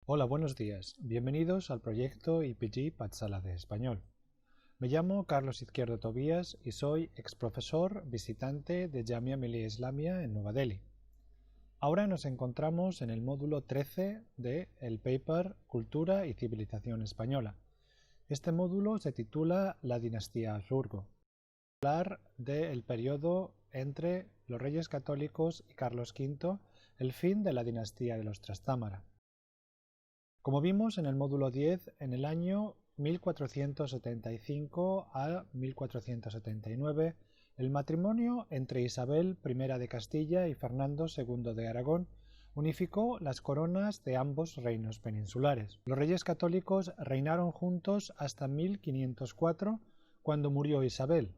Hola, buenos días. Bienvenidos al proyecto IPG Patsala de Español. Me llamo Carlos Izquierdo Tobías y soy exprofesor visitante de Jamia Millia Islamia en Nueva Delhi. Ahora nos encontramos en el módulo 13 del paper Cultura y Civilización Española. Este módulo se titula La dinastía Habsburgo. Hablar del periodo entre los Reyes Católicos y Carlos V, el fin de la dinastía de los Trastámara. Como vimos en el módulo 10, en el año 1475 a 1479, el matrimonio entre Isabel I de Castilla y Fernando II de Aragón unificó las coronas de ambos reinos peninsulares. Los reyes católicos reinaron juntos hasta 1504, cuando murió Isabel.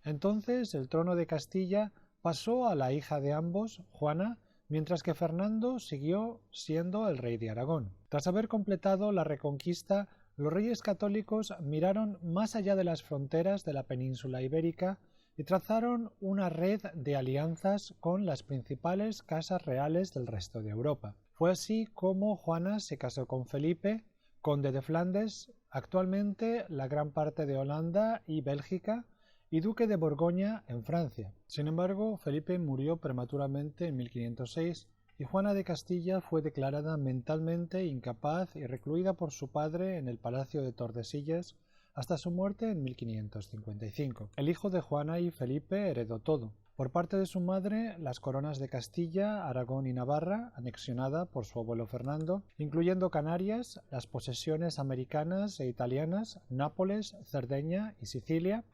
Entonces el trono de Castilla pasó a la hija de ambos, Juana, mientras que Fernando siguió siendo el rey de Aragón. Tras haber completado la reconquista, los reyes católicos miraron más allá de las fronteras de la península ibérica y trazaron una red de alianzas con las principales casas reales del resto de Europa. Fue así como Juana se casó con Felipe, conde de Flandes, actualmente la gran parte de Holanda y Bélgica, y duque de Borgoña en Francia. Sin embargo, Felipe murió prematuramente en 1506 y Juana de Castilla fue declarada mentalmente incapaz y recluida por su padre en el Palacio de Tordesillas hasta su muerte en 1555. El hijo de Juana y Felipe heredó todo. Por parte de su madre, las coronas de Castilla, Aragón y Navarra, anexionada por su abuelo Fernando, incluyendo Canarias, las posesiones americanas e italianas, Nápoles, Cerdeña y Sicilia.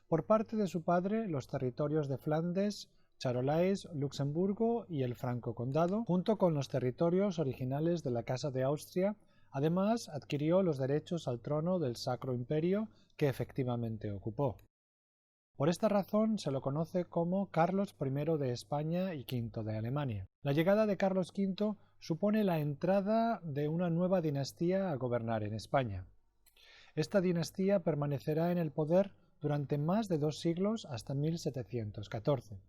Por parte de su padre, los territorios de Flandes, Charolais, Luxemburgo y el Franco Condado, junto con los territorios originales de la Casa de Austria. Además, adquirió los derechos al trono del Sacro Imperio, que efectivamente ocupó. Por esta razón se lo conoce como Carlos I de España y V de Alemania. La llegada de Carlos V supone la entrada de una nueva dinastía a gobernar en España. Esta dinastía permanecerá en el poder durante más de 2 siglos hasta 1714.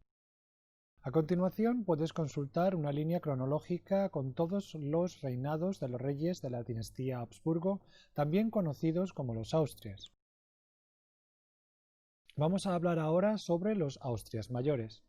A continuación puedes consultar una línea cronológica con todos los reinados de los reyes de la dinastía Habsburgo, también conocidos como los Austrias. Vamos a hablar ahora sobre los Austrias mayores.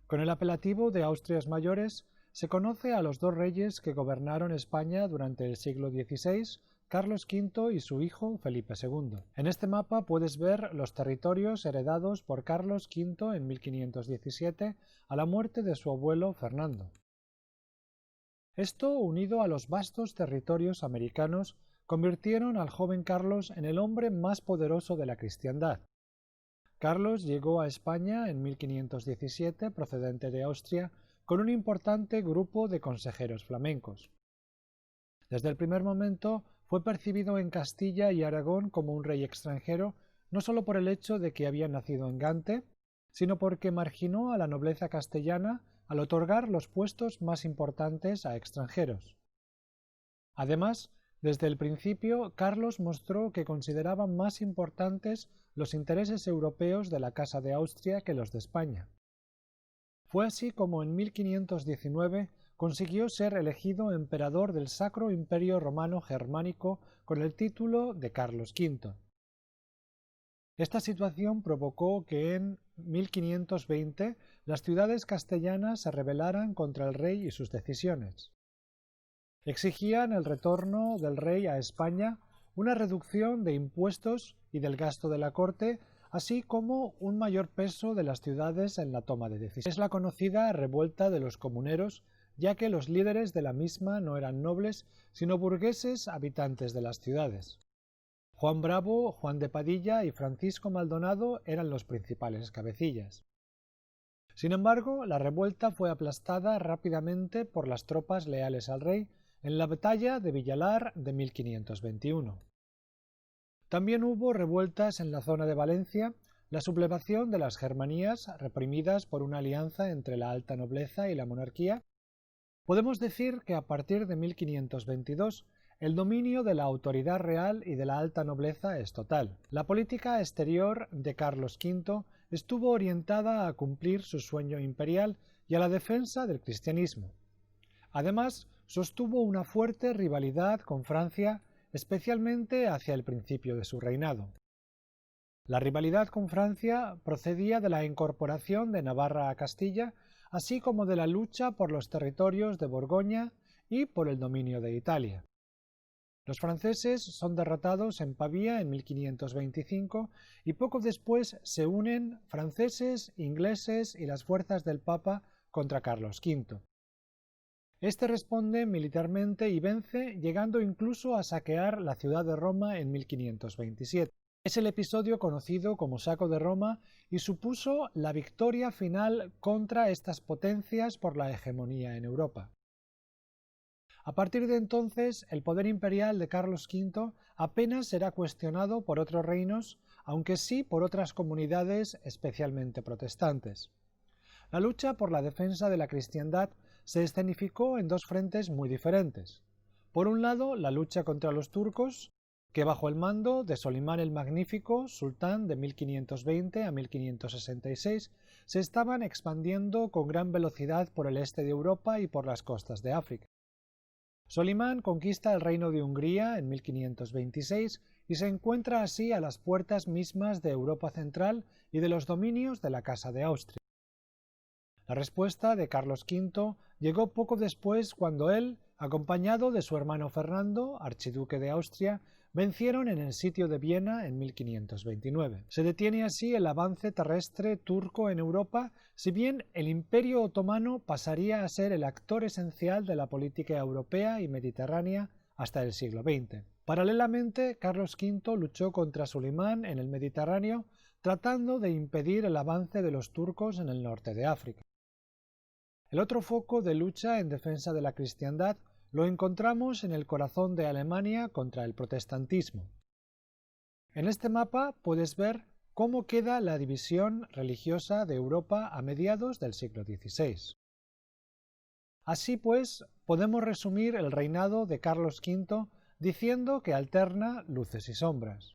Con el apelativo de Austrias mayores se conoce a los 2 reyes que gobernaron España durante el siglo XVI, Carlos V y su hijo Felipe II. En este mapa puedes ver los territorios heredados por Carlos V en 1517 a la muerte de su abuelo Fernando. Esto, unido a los vastos territorios americanos, convirtieron al joven Carlos en el hombre más poderoso de la cristiandad. Carlos llegó a España en 1517 procedente de Austria con un importante grupo de consejeros flamencos. Desde el primer momento fue percibido en Castilla y Aragón como un rey extranjero, no solo por el hecho de que había nacido en Gante, sino porque marginó a la nobleza castellana al otorgar los puestos más importantes a extranjeros. Además, desde el principio, Carlos mostró que consideraba más importantes los intereses europeos de la Casa de Austria que los de España. Fue así como en 1519 consiguió ser elegido emperador del Sacro Imperio Romano Germánico con el título de Carlos V. Esta situación provocó que en 1520 las ciudades castellanas se rebelaran contra el rey y sus decisiones. Exigían el retorno del rey a España, una reducción de impuestos y del gasto de la corte, así como un mayor peso de las ciudades en la toma de decisiones. Es la conocida revuelta de los comuneros, ya que los líderes de la misma no eran nobles, sino burgueses habitantes de las ciudades. Juan Bravo, Juan de Padilla y Francisco Maldonado eran los principales cabecillas. Sin embargo, la revuelta fue aplastada rápidamente por las tropas leales al rey en la batalla de Villalar de 1521. También hubo revueltas en la zona de Valencia, la sublevación de las Germanías, reprimidas por una alianza entre la alta nobleza y la monarquía. Podemos decir que a partir de 1522 el dominio de la autoridad real y de la alta nobleza es total. La política exterior de Carlos V estuvo orientada a cumplir su sueño imperial y a la defensa del cristianismo. Además, sostuvo una fuerte rivalidad con Francia, especialmente hacia el principio de su reinado. La rivalidad con Francia procedía de la incorporación de Navarra a Castilla, así como de la lucha por los territorios de Borgoña y por el dominio de Italia. Los franceses son derrotados en Pavía en 1525 y poco después se unen franceses, ingleses y las fuerzas del Papa contra Carlos V. Este responde militarmente y vence, llegando incluso a saquear la ciudad de Roma en 1527. Es el episodio conocido como Saco de Roma y supuso la victoria final contra estas potencias por la hegemonía en Europa. A partir de entonces, el poder imperial de Carlos V apenas será cuestionado por otros reinos, aunque sí por otras comunidades especialmente protestantes. La lucha por la defensa de la cristiandad se escenificó en dos frentes muy diferentes. Por un lado, la lucha contra los turcos, que bajo el mando de Solimán el Magnífico, sultán de 1520 a 1566, se estaban expandiendo con gran velocidad por el este de Europa y por las costas de África. Solimán conquista el reino de Hungría en 1526 y se encuentra así a las puertas mismas de Europa central y de los dominios de la Casa de Austria. La respuesta de Carlos V llegó poco después cuando él, acompañado de su hermano Fernando, archiduque de Austria, vencieron en el sitio de Viena en 1529. Se detiene así el avance terrestre turco en Europa, si bien el Imperio otomano pasaría a ser el actor esencial de la política europea y mediterránea hasta el siglo XX. Paralelamente, Carlos V luchó contra Solimán en el Mediterráneo, tratando de impedir el avance de los turcos en el norte de África. El otro foco de lucha en defensa de la cristiandad lo encontramos en el corazón de Alemania contra el protestantismo. En este mapa puedes ver cómo queda la división religiosa de Europa a mediados del siglo XVI. Así pues, podemos resumir el reinado de Carlos V diciendo que alterna luces y sombras.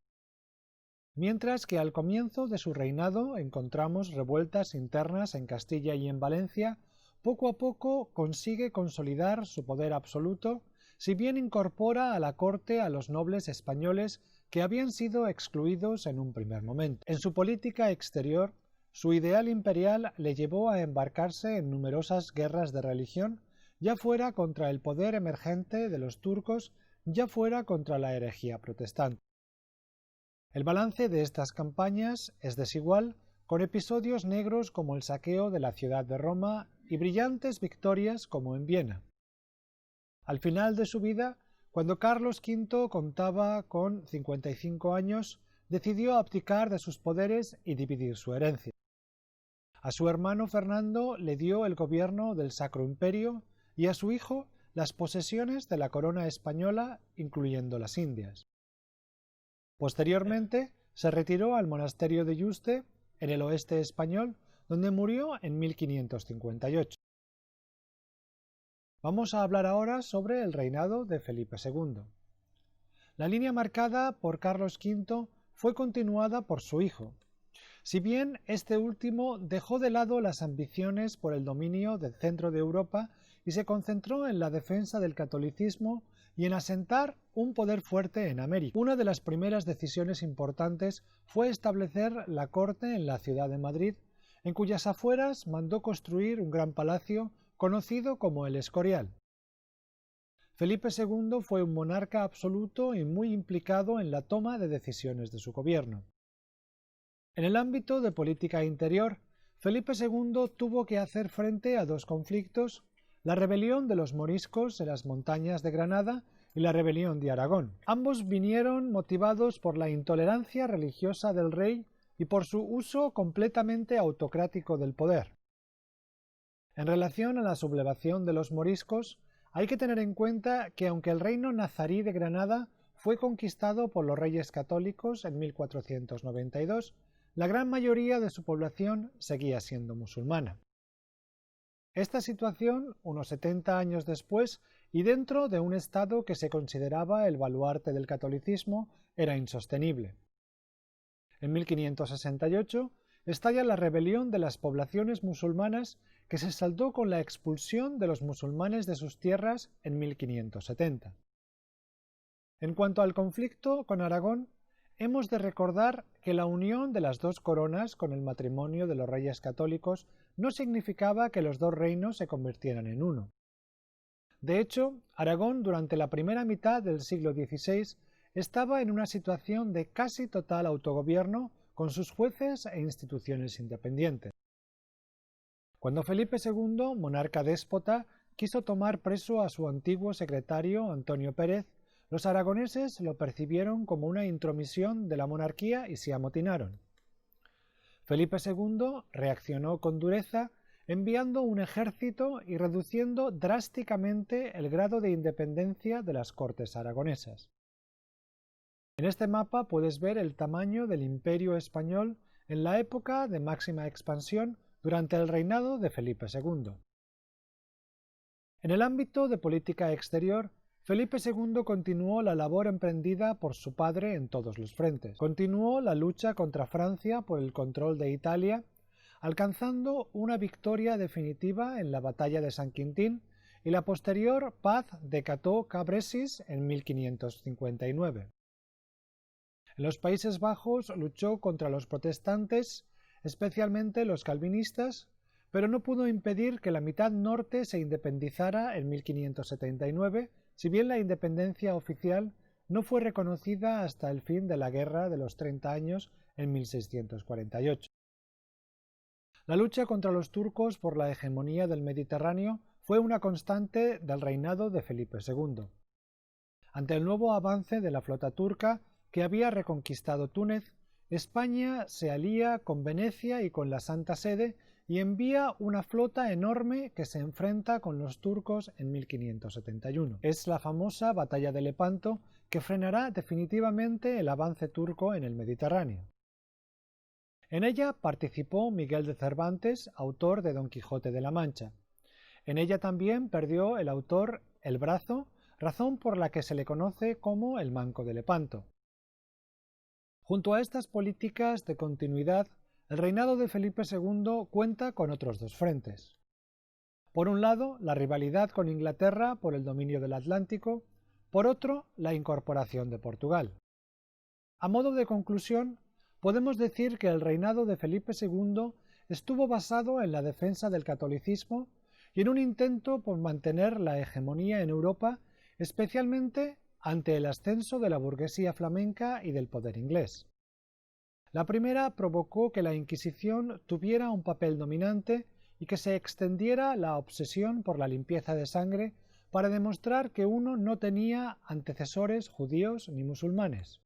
Mientras que al comienzo de su reinado encontramos revueltas internas en Castilla y en Valencia, poco a poco consigue consolidar su poder absoluto, si bien incorpora a la corte a los nobles españoles que habían sido excluidos en un primer momento. En su política exterior, su ideal imperial le llevó a embarcarse en numerosas guerras de religión, ya fuera contra el poder emergente de los turcos, ya fuera contra la herejía protestante. El balance de estas campañas es desigual, con episodios negros como el saqueo de la ciudad de Roma y brillantes victorias como en Viena. Al final de su vida, cuando Carlos V contaba con 55 años, decidió abdicar de sus poderes y dividir su herencia. A su hermano Fernando le dio el gobierno del Sacro Imperio y a su hijo las posesiones de la corona española, incluyendo las Indias. Posteriormente, se retiró al monasterio de Yuste, en el oeste español, donde murió en 1558. Vamos a hablar ahora sobre el reinado de Felipe II. La línea marcada por Carlos V fue continuada por su hijo. Si bien este último dejó de lado las ambiciones por el dominio del centro de Europa y se concentró en la defensa del catolicismo y en asentar un poder fuerte en América. Una de las primeras decisiones importantes fue establecer la corte en la ciudad de Madrid, en cuyas afueras mandó construir un gran palacio conocido como el Escorial. Felipe II fue un monarca absoluto y muy implicado en la toma de decisiones de su gobierno. En el ámbito de política interior, Felipe II tuvo que hacer frente a dos conflictos: la rebelión de los moriscos en las montañas de Granada y la rebelión de Aragón. Ambos vinieron motivados por la intolerancia religiosa del rey y por su uso completamente autocrático del poder. En relación a la sublevación de los moriscos, hay que tener en cuenta que aunque el reino nazarí de Granada fue conquistado por los reyes católicos en 1492, la gran mayoría de su población seguía siendo musulmana. Esta situación, unos 70 años después, y dentro de un estado que se consideraba el baluarte del catolicismo, era insostenible. En 1568 estalla la rebelión de las poblaciones musulmanas que se saldó con la expulsión de los musulmanes de sus tierras en 1570. En cuanto al conflicto con Aragón, hemos de recordar que la unión de las dos coronas con el matrimonio de los reyes católicos no significaba que los dos reinos se convirtieran en uno. De hecho, Aragón durante la primera mitad del siglo XVI estaba en una situación de casi total autogobierno con sus jueces e instituciones independientes. Cuando Felipe II, monarca déspota, quiso tomar preso a su antiguo secretario Antonio Pérez, los aragoneses lo percibieron como una intromisión de la monarquía y se amotinaron. Felipe II reaccionó con dureza, enviando un ejército y reduciendo drásticamente el grado de independencia de las cortes aragonesas. En este mapa puedes ver el tamaño del Imperio español en la época de máxima expansión durante el reinado de Felipe II. En el ámbito de política exterior, Felipe II continuó la labor emprendida por su padre en todos los frentes. Continuó la lucha contra Francia por el control de Italia, alcanzando una victoria definitiva en la batalla de San Quintín y la posterior paz de Cateau-Cambrésis en 1559. En los Países Bajos luchó contra los protestantes, especialmente los calvinistas, pero no pudo impedir que la mitad norte se independizara en 1579, si bien la independencia oficial no fue reconocida hasta el fin de la Guerra de los 30 años en 1648. La lucha contra los turcos por la hegemonía del Mediterráneo fue una constante del reinado de Felipe II. Ante el nuevo avance de la flota turca, que había reconquistado Túnez, España se alía con Venecia y con la Santa Sede y envía una flota enorme que se enfrenta con los turcos en 1571. Es la famosa Batalla de Lepanto que frenará definitivamente el avance turco en el Mediterráneo. En ella participó Miguel de Cervantes, autor de Don Quijote de la Mancha. En ella también perdió el autor el brazo, razón por la que se le conoce como el Manco de Lepanto. Junto a estas políticas de continuidad, el reinado de Felipe II cuenta con otros dos frentes. Por un lado, la rivalidad con Inglaterra por el dominio del Atlántico, por otro, la incorporación de Portugal. A modo de conclusión, podemos decir que el reinado de Felipe II estuvo basado en la defensa del catolicismo y en un intento por mantener la hegemonía en Europa, especialmente ante el ascenso de la burguesía flamenca y del poder inglés. La primera provocó que la Inquisición tuviera un papel dominante y que se extendiera la obsesión por la limpieza de sangre para demostrar que uno no tenía antecesores judíos ni musulmanes.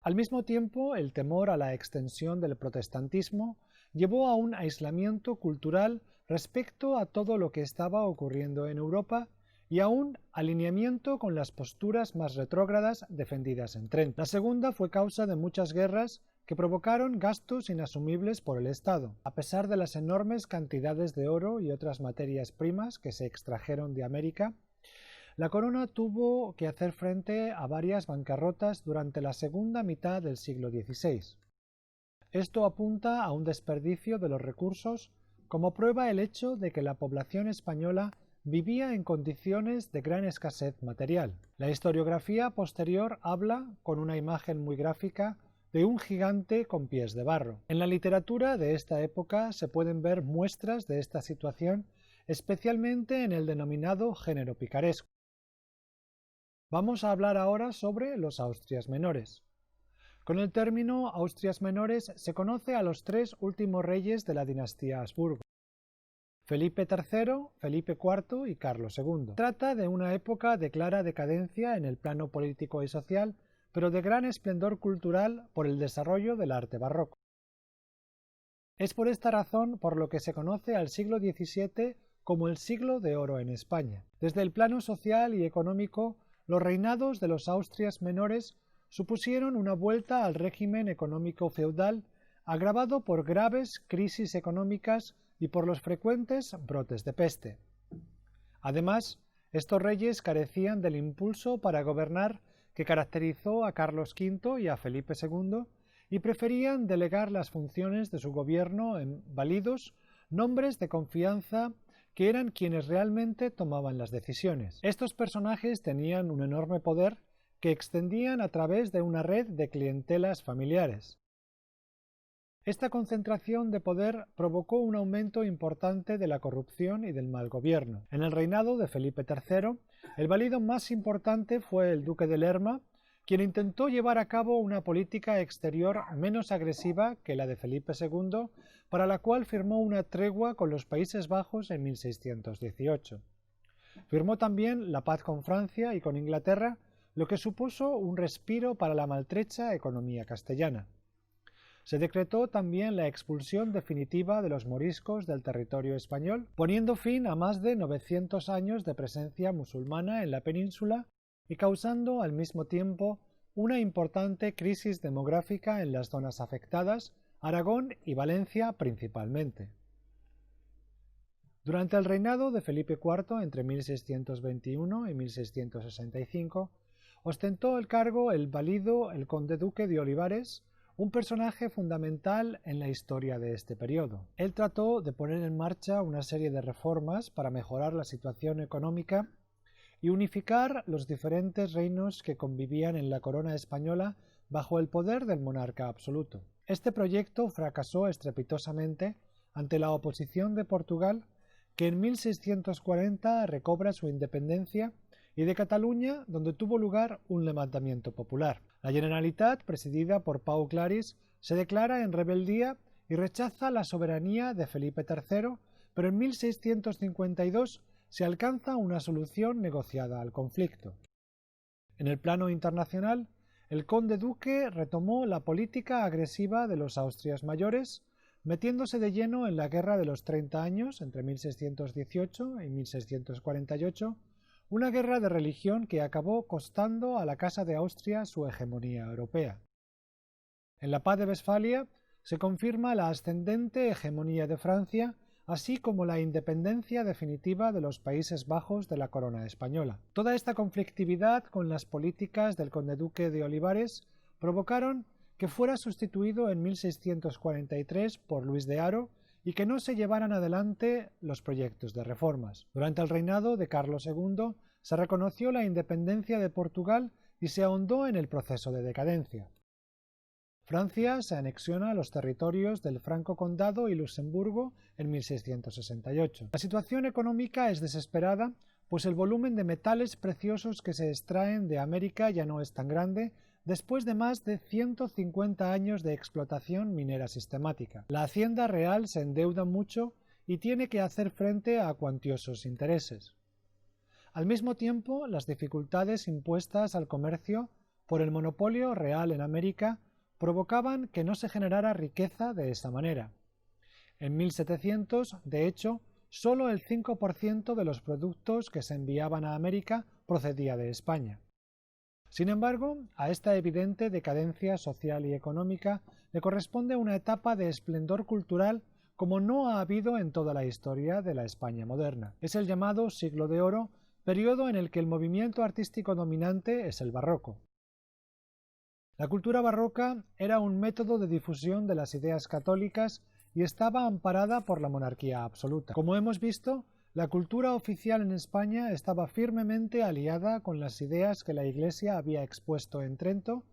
Al mismo tiempo, el temor a la extensión del protestantismo llevó a un aislamiento cultural respecto a todo lo que estaba ocurriendo en Europa y a un alineamiento con las posturas más retrógradas defendidas en Trento. La segunda fue causa de muchas guerras que provocaron gastos inasumibles por el Estado. A pesar de las enormes cantidades de oro y otras materias primas que se extrajeron de América, la corona tuvo que hacer frente a varias bancarrotas durante la segunda mitad del siglo XVI. Esto apunta a un desperdicio de los recursos, como prueba el hecho de que la población española vivía en condiciones de gran escasez material. La historiografía posterior habla, con una imagen muy gráfica, de un gigante con pies de barro. En la literatura de esta época se pueden ver muestras de esta situación, especialmente en el denominado género picaresco. Vamos a hablar ahora sobre los Austrias menores. Con el término Austrias menores se conoce a los tres últimos reyes de la dinastía Habsburgo: Felipe III, Felipe IV y Carlos II. Trata de una época de clara decadencia en el plano político y social, pero de gran esplendor cultural por el desarrollo del arte barroco. Es por esta razón por lo que se conoce al siglo XVII como el siglo de oro en España. Desde el plano social y económico, los reinados de los Austrias menores supusieron una vuelta al régimen económico feudal, agravado por graves crisis económicas y por los frecuentes brotes de peste. Además, estos reyes carecían del impulso para gobernar que caracterizó a Carlos V y a Felipe II, y preferían delegar las funciones de su gobierno en validos, nombres de confianza que eran quienes realmente tomaban las decisiones. Estos personajes tenían un enorme poder que extendían a través de una red de clientelas familiares. Esta concentración de poder provocó un aumento importante de la corrupción y del mal gobierno. En el reinado de Felipe III, el válido más importante fue el duque de Lerma, quien intentó llevar a cabo una política exterior menos agresiva que la de Felipe II, para la cual firmó una tregua con los Países Bajos en 1618. Firmó también la paz con Francia y con Inglaterra, lo que supuso un respiro para la maltrecha economía castellana. Se decretó también la expulsión definitiva de los moriscos del territorio español, poniendo fin a más de 900 años de presencia musulmana en la península y causando al mismo tiempo una importante crisis demográfica en las zonas afectadas, Aragón y Valencia principalmente. Durante el reinado de Felipe IV, entre 1621 y 1665, ostentó el cargo el válido el conde-duque de Olivares, un personaje fundamental en la historia de este periodo. Él trató de poner en marcha una serie de reformas para mejorar la situación económica y unificar los diferentes reinos que convivían en la corona española bajo el poder del monarca absoluto. Este proyecto fracasó estrepitosamente ante la oposición de Portugal, que en 1640 recobra su independencia, y de Cataluña, donde tuvo lugar un levantamiento popular. La Generalitat, presidida por Pau Claris, se declara en rebeldía y rechaza la soberanía de Felipe III, pero en 1652 se alcanza una solución negociada al conflicto. En el plano internacional, el conde-duque retomó la política agresiva de los Austrias mayores, metiéndose de lleno en la Guerra de los 30 años, entre 1618 y 1648, una guerra de religión que acabó costando a la Casa de Austria su hegemonía europea. En la Paz de Westfalia se confirma la ascendente hegemonía de Francia, así como la independencia definitiva de los Países Bajos de la corona española. Toda esta conflictividad con las políticas del conde-duque de Olivares provocaron que fuera sustituido en 1643 por Luis de Haro y que no se llevaran adelante los proyectos de reformas. Durante el reinado de Carlos II se reconoció la independencia de Portugal y se ahondó en el proceso de decadencia. Francia se anexiona a los territorios del Franco Condado y Luxemburgo en 1668. La situación económica es desesperada, pues el volumen de metales preciosos que se extraen de América ya no es tan grande, después de más de 150 años de explotación minera sistemática. La Hacienda Real se endeuda mucho y tiene que hacer frente a cuantiosos intereses. Al mismo tiempo, las dificultades impuestas al comercio por el monopolio real en América provocaban que no se generara riqueza de esa manera. En 1700, de hecho, solo el 5% de los productos que se enviaban a América procedía de España. Sin embargo, a esta evidente decadencia social y económica le corresponde una etapa de esplendor cultural como no ha habido en toda la historia de la España moderna. Es el llamado Siglo de Oro, periodo en el que el movimiento artístico dominante es el barroco. La cultura barroca era un método de difusión de las ideas católicas y estaba amparada por la monarquía absoluta. Como hemos visto, la cultura oficial en España estaba firmemente aliada con las ideas que la Iglesia había expuesto en Trento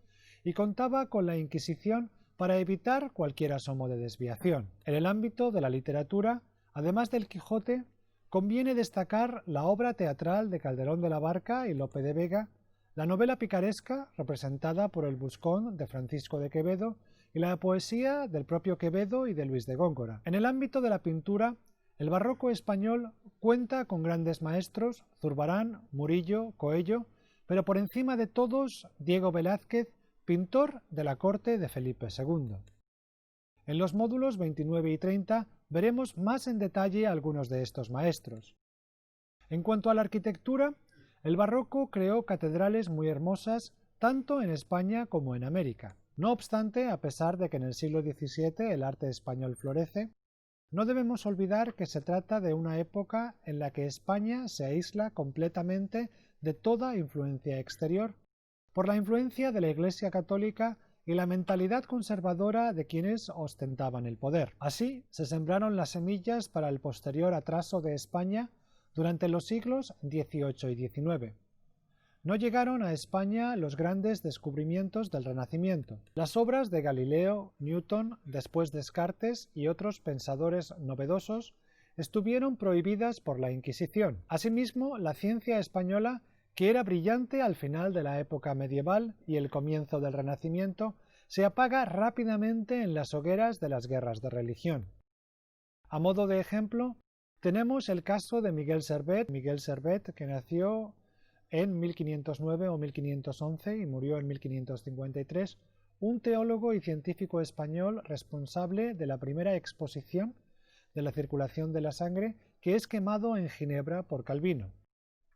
y contaba con la Inquisición para evitar cualquier asomo de desviación. En el ámbito de la literatura, además del Quijote, conviene destacar la obra teatral de Calderón de la Barca y Lope de Vega, la novela picaresca, representada por el Buscón de Francisco de Quevedo, y la poesía del propio Quevedo y de Luis de Góngora. En el ámbito de la pintura, el barroco español cuenta con grandes maestros, Zurbarán, Murillo, Coello, pero por encima de todos, Diego Velázquez, pintor de la corte de Felipe II. En los módulos 29 y 30 veremos más en detalle algunos de estos maestros. En cuanto a la arquitectura, el barroco creó catedrales muy hermosas tanto en España como en América. No obstante, a pesar de que en el siglo XVII el arte español florece, no debemos olvidar que se trata de una época en la que España se aísla completamente de toda influencia exterior, por la influencia de la Iglesia católica y la mentalidad conservadora de quienes ostentaban el poder. Así se sembraron las semillas para el posterior atraso de España durante los siglos XVIII y XIX. No llegaron a España los grandes descubrimientos del Renacimiento. Las obras de Galileo, Newton, después Descartes y otros pensadores novedosos estuvieron prohibidas por la Inquisición. Asimismo, la ciencia española, que era brillante al final de la época medieval y el comienzo del Renacimiento, se apaga rápidamente en las hogueras de las guerras de religión. A modo de ejemplo, tenemos el caso de Miguel Servet, que nació en 1509 o 1511 y murió en 1553, un teólogo y científico español responsable de la primera exposición de la circulación de la sangre, que es quemado en Ginebra por Calvino.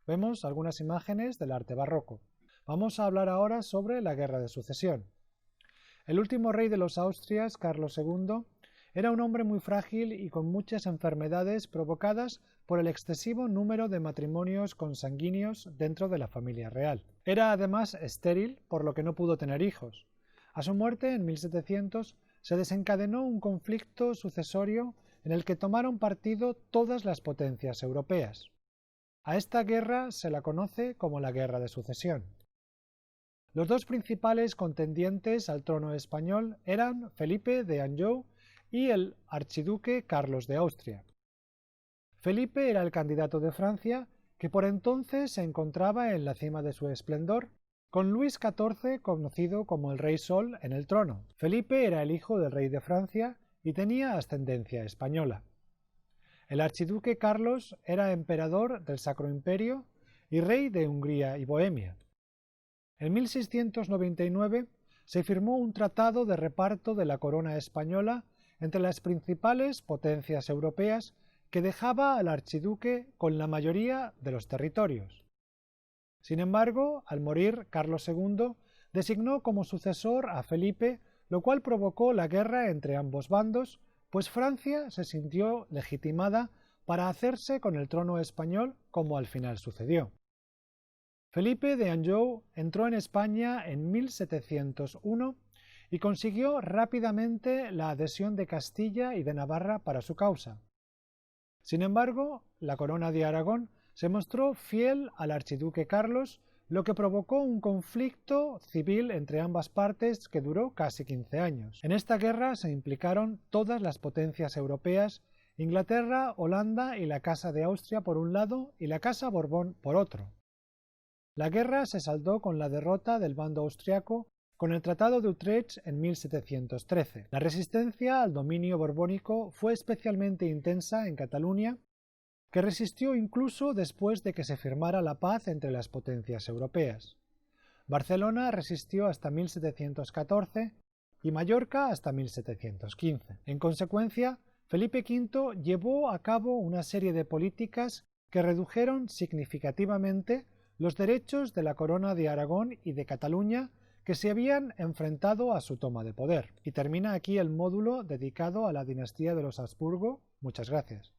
Vemos algunas imágenes del arte barroco. Vamos a hablar ahora sobre la Guerra de Sucesión. El último rey de los Austrias, Carlos II, era un hombre muy frágil y con muchas enfermedades provocadas por el excesivo número de matrimonios consanguíneos dentro de la familia real. Era además estéril, por lo que no pudo tener hijos. A su muerte, en 1700, se desencadenó un conflicto sucesorio en el que tomaron partido todas las potencias europeas. A esta guerra se la conoce como la Guerra de Sucesión. Los dos principales contendientes al trono español eran Felipe de Anjou y el archiduque Carlos de Austria. Felipe era el candidato de Francia, que por entonces se encontraba en la cima de su esplendor, con Luis XIV conocido como el Rey Sol en el trono. Felipe era el hijo del rey de Francia y tenía ascendencia española. El archiduque Carlos era emperador del Sacro Imperio y rey de Hungría y Bohemia. En 1699 se firmó un tratado de reparto de la corona española entre las principales potencias europeas que dejaba al archiduque con la mayoría de los territorios. Sin embargo, al morir Carlos II, designó como sucesor a Felipe, lo cual provocó la guerra entre ambos bandos, pues Francia se sintió legitimada para hacerse con el trono español, como al final sucedió. Felipe de Anjou entró en España en 1701 y consiguió rápidamente la adhesión de Castilla y de Navarra para su causa. Sin embargo, la corona de Aragón se mostró fiel al archiduque Carlos, lo que provocó un conflicto civil entre ambas partes que duró casi 15 años. En esta guerra se implicaron todas las potencias europeas, Inglaterra, Holanda y la Casa de Austria por un lado y la Casa Borbón por otro. La guerra se saldó con la derrota del bando austriaco con el Tratado de Utrecht en 1713. La resistencia al dominio borbónico fue especialmente intensa en Cataluña, que resistió incluso después de que se firmara la paz entre las potencias europeas. Barcelona resistió hasta 1714 y Mallorca hasta 1715. En consecuencia, Felipe V llevó a cabo una serie de políticas que redujeron significativamente los derechos de la corona de Aragón y de Cataluña que se habían enfrentado a su toma de poder. Y termina aquí el módulo dedicado a la dinastía de los Habsburgo. Muchas gracias.